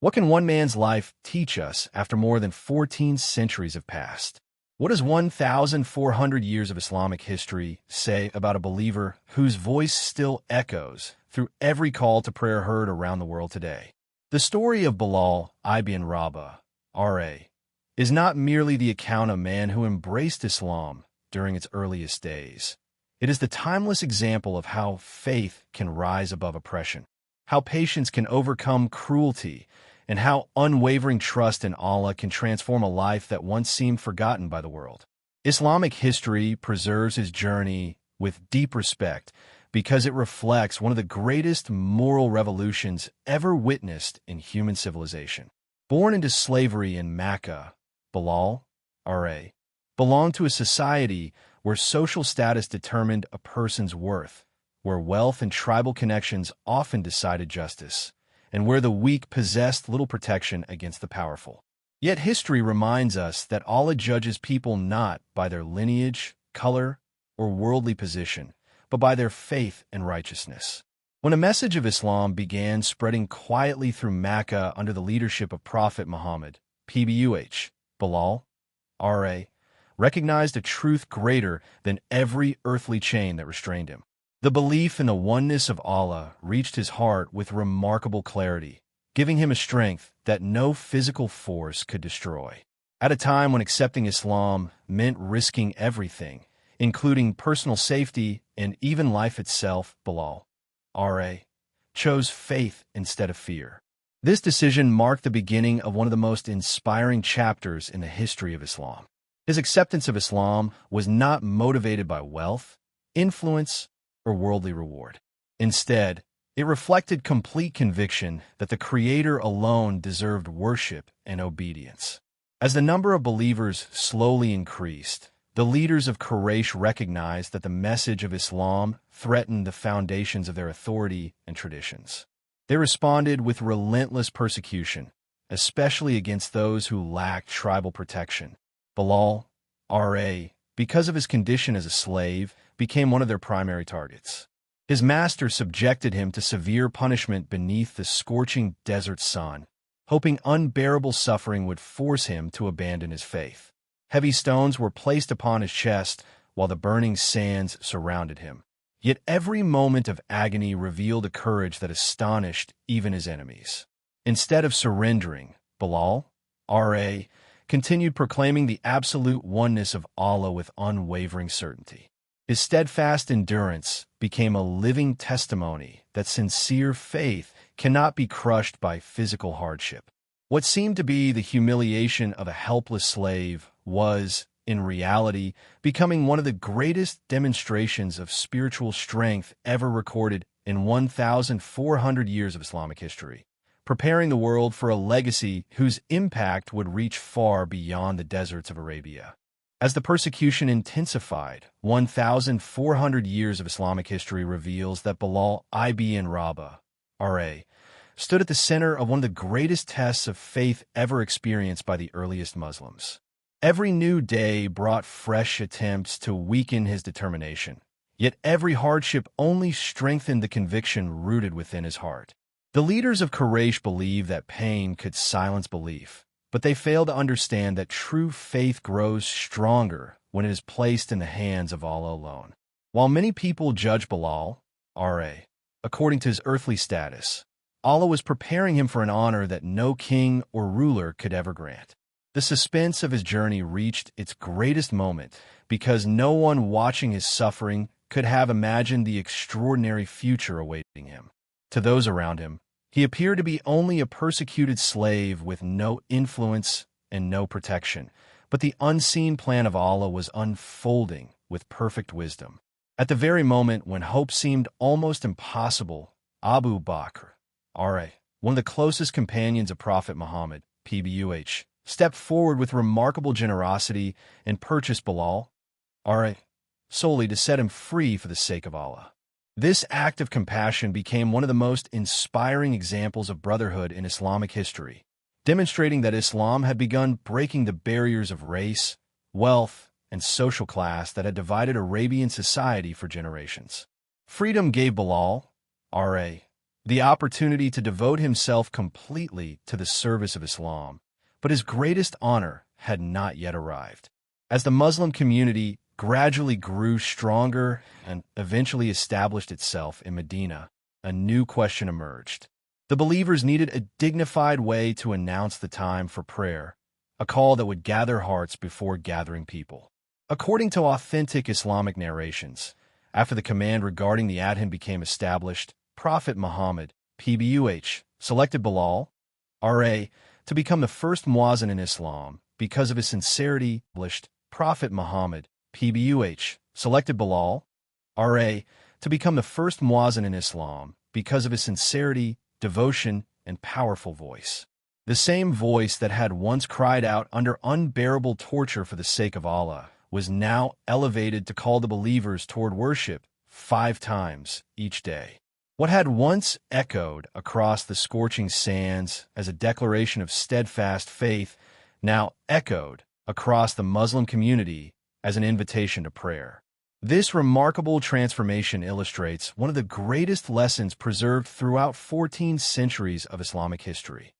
What can one man's life teach us after more than 14 centuries have passed? What does 1,400 years of Islamic history say about a believer whose voice still echoes through every call to prayer heard around the world today? The story of Bilal ibn Rabah, R.A., is not merely the account of a man who embraced Islam during its earliest days. It is the timeless example of how faith can rise above oppression, how patience can overcome cruelty, and how unwavering trust in Allah can transform a life that once seemed forgotten by the world. Islamic history preserves his journey with deep respect because it reflects one of the greatest moral revolutions ever witnessed in human civilization. Born into slavery in Makkah, Bilal, R.A., belonged to a society where social status determined a person's worth, where wealth and tribal connections often decided justice, and where the weak possessed little protection against the powerful. Yet history reminds us that Allah judges people not by their lineage, color, or worldly position, but by their faith and righteousness. When a message of Islam began spreading quietly through Makkah under the leadership of Prophet Muhammad, PBUH, Bilal, R.A., recognized a truth greater than every earthly chain that restrained him. The belief in the oneness of Allah reached his heart with remarkable clarity, giving him a strength that no physical force could destroy. At a time when accepting Islam meant risking everything, including personal safety and even life itself, Bilal, R.A., chose faith instead of fear. This decision marked the beginning of one of the most inspiring chapters in the history of Islam. His acceptance of Islam was not motivated by wealth, influence, or worldly reward. Instead, it reflected complete conviction that the Creator alone deserved worship and obedience. As the number of believers slowly increased, the leaders of Quraysh recognized that the message of Islam threatened the foundations of their authority and traditions. They responded with relentless persecution, especially against those who lacked tribal protection. Bilal, R.A., because of his condition as a slave, became one of their primary targets. His master subjected him to severe punishment beneath the scorching desert sun, hoping unbearable suffering would force him to abandon his faith. Heavy stones were placed upon his chest while the burning sands surrounded him. Yet every moment of agony revealed a courage that astonished even his enemies. Instead of surrendering, Bilal, R.A., continued proclaiming the absolute oneness of Allah with unwavering certainty. His steadfast endurance became a living testimony that sincere faith cannot be crushed by physical hardship. What seemed to be the humiliation of a helpless slave was, in reality, becoming one of the greatest demonstrations of spiritual strength ever recorded in 1,400 years of Islamic history, preparing the world for a legacy whose impact would reach far beyond the deserts of Arabia. As the persecution intensified, 1,400 years of Islamic history reveals that Bilal ibn Rabah, R.A., stood at the center of one of the greatest tests of faith ever experienced by the earliest Muslims. Every new day brought fresh attempts to weaken his determination, yet every hardship only strengthened the conviction rooted within his heart. The leaders of Quraysh believed that pain could silence belief, but they fail to understand that true faith grows stronger when it is placed in the hands of Allah alone. While many people judge Bilal, R.A., according to his earthly status, Allah was preparing him for an honor that no king or ruler could ever grant. The suspense of his journey reached its greatest moment because no one watching his suffering could have imagined the extraordinary future awaiting him. To those around him, he appeared to be only a persecuted slave with no influence and no protection, but the unseen plan of Allah was unfolding with perfect wisdom. At the very moment when hope seemed almost impossible, Abu Bakr, R.A., one of the closest companions of Prophet Muhammad, PBUH, stepped forward with remarkable generosity and purchased Bilal, R.A., solely to set him free for the sake of Allah. This act of compassion became one of the most inspiring examples of brotherhood in Islamic history, demonstrating that Islam had begun breaking the barriers of race, wealth, and social class that had divided Arabian society for generations. Freedom gave Bilal, R.A., the opportunity to devote himself completely to the service of Islam, but his greatest honor had not yet arrived. As the Muslim community gradually grew stronger and eventually established itself in Medina, a new question emerged. The believers needed a dignified way to announce the time for prayer, a call that would gather hearts before gathering people. According to authentic Islamic narrations, after the command regarding the Adhan became established, Prophet Muhammad, PBUH, selected Bilal, RA, to become the first Muazzin in Islam because of his sincerity. Prophet Muhammad, PBUH, selected Bilal, RA, to become the first Muazzin in Islam because of his sincerity, devotion, and powerful voice. The same voice that had once cried out under unbearable torture for the sake of Allah was now elevated to call the believers toward worship 5 times each day. What had once echoed across the scorching sands as a declaration of steadfast faith now echoed across the Muslim community as an invitation to prayer. This remarkable transformation illustrates one of the greatest lessons preserved throughout 14 centuries of Islamic history.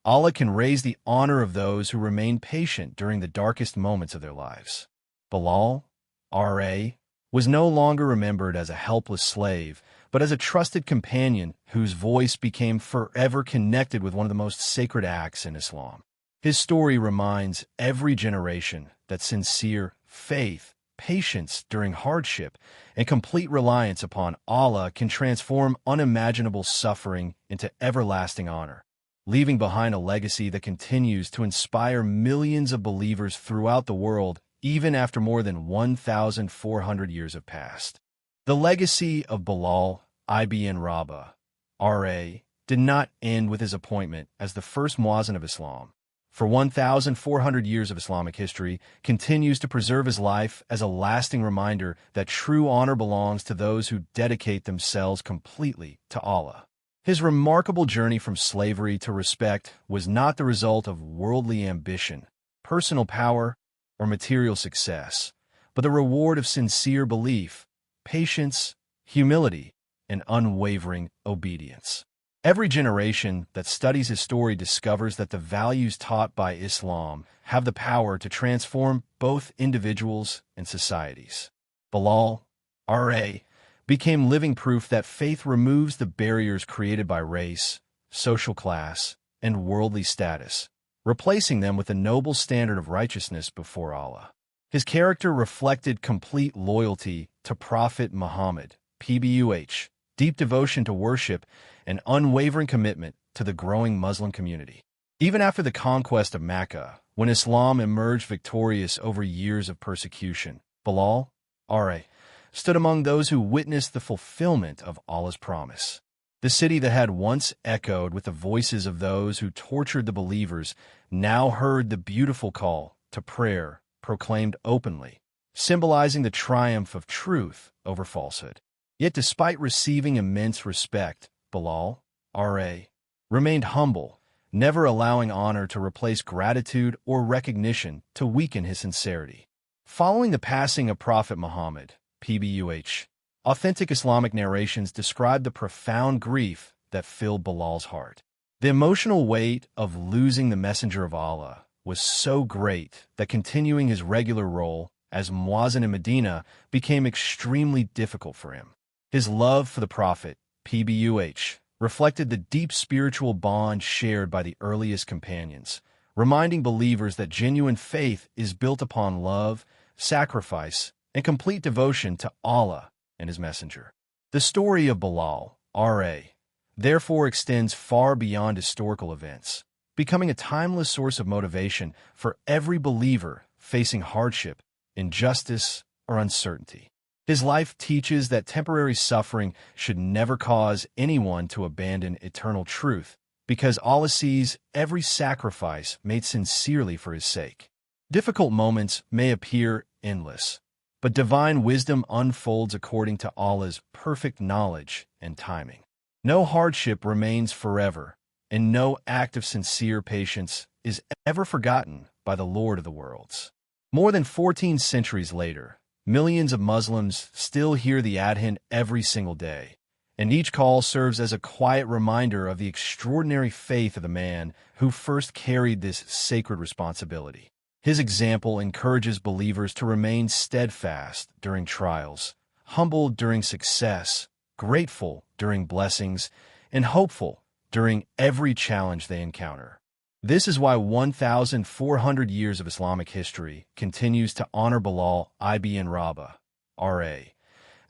Allah can raise the honor of those who remain patient during the darkest moments of their lives. Bilal, R.A., was no longer remembered as a helpless slave, but as a trusted companion whose voice became forever connected with one of the most sacred acts in Islam. His story reminds every generation that sincere faith, patience during hardship, and complete reliance upon Allah can transform unimaginable suffering into everlasting honor, leaving behind a legacy that continues to inspire millions of believers throughout the world even after more than 1,400 years have passed. The legacy of Bilal ibn Rabah, R.A., did not end with his appointment as the first Muazzin of Islam. For 1,400 years of Islamic history, continues to preserve his life as a lasting reminder that true honor belongs to those who dedicate themselves completely to Allah. His remarkable journey from slavery to respect was not the result of worldly ambition, personal power, or material success, but the reward of sincere belief, patience, humility, and unwavering obedience. Every generation that studies his story discovers that the values taught by Islam have the power to transform both individuals and societies. Bilal, R.A., became living proof that faith removes the barriers created by race, social class, and worldly status, replacing them with a noble standard of righteousness before Allah. His character reflected complete loyalty to Prophet Muhammad, PBUH, deep devotion to worship, and unwavering commitment to the growing Muslim community. Even after the conquest of Makkah, when Islam emerged victorious over years of persecution, Bilal, R.A., stood among those who witnessed the fulfillment of Allah's promise. The city that had once echoed with the voices of those who tortured the believers now heard the beautiful call to prayer proclaimed openly, symbolizing the triumph of truth over falsehood. Yet despite receiving immense respect, Bilal, R.A., remained humble, never allowing honor to replace gratitude or recognition to weaken his sincerity. Following the passing of Prophet Muhammad, PBUH, authentic Islamic narrations describe the profound grief that filled Bilal's heart. The emotional weight of losing the messenger of Allah was so great that continuing his regular role as Muazzin in Medina became extremely difficult for him. His love for the Prophet, PBUH, reflected the deep spiritual bond shared by the earliest companions, reminding believers that genuine faith is built upon love, sacrifice, and complete devotion to Allah and His Messenger. The story of Bilal, R.A., therefore extends far beyond historical events, becoming a timeless source of motivation for every believer facing hardship, injustice, or uncertainty. His life teaches that temporary suffering should never cause anyone to abandon eternal truth, because Allah sees every sacrifice made sincerely for His sake. Difficult moments may appear endless, but divine wisdom unfolds according to Allah's perfect knowledge and timing. No hardship remains forever, and no act of sincere patience is ever forgotten by the Lord of the worlds. More than 14 centuries later, millions of Muslims still hear the Adhan every single day, And each call serves as a quiet reminder of the extraordinary faith of the man who first carried this sacred responsibility. His example encourages believers to remain steadfast during trials, humble during success, grateful during blessings, and hopeful during every challenge they encounter. This is why 1,400 years of Islamic history continues to honor Bilal ibn Rabah, R.A.,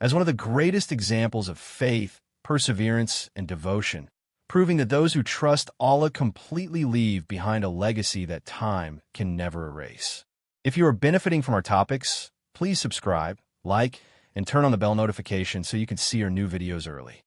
as one of the greatest examples of faith, perseverance, and devotion, proving that those who trust Allah completely leave behind a legacy that time can never erase. If you are benefiting from our topics, please subscribe, like, and turn on the bell notification so you can see our new videos early.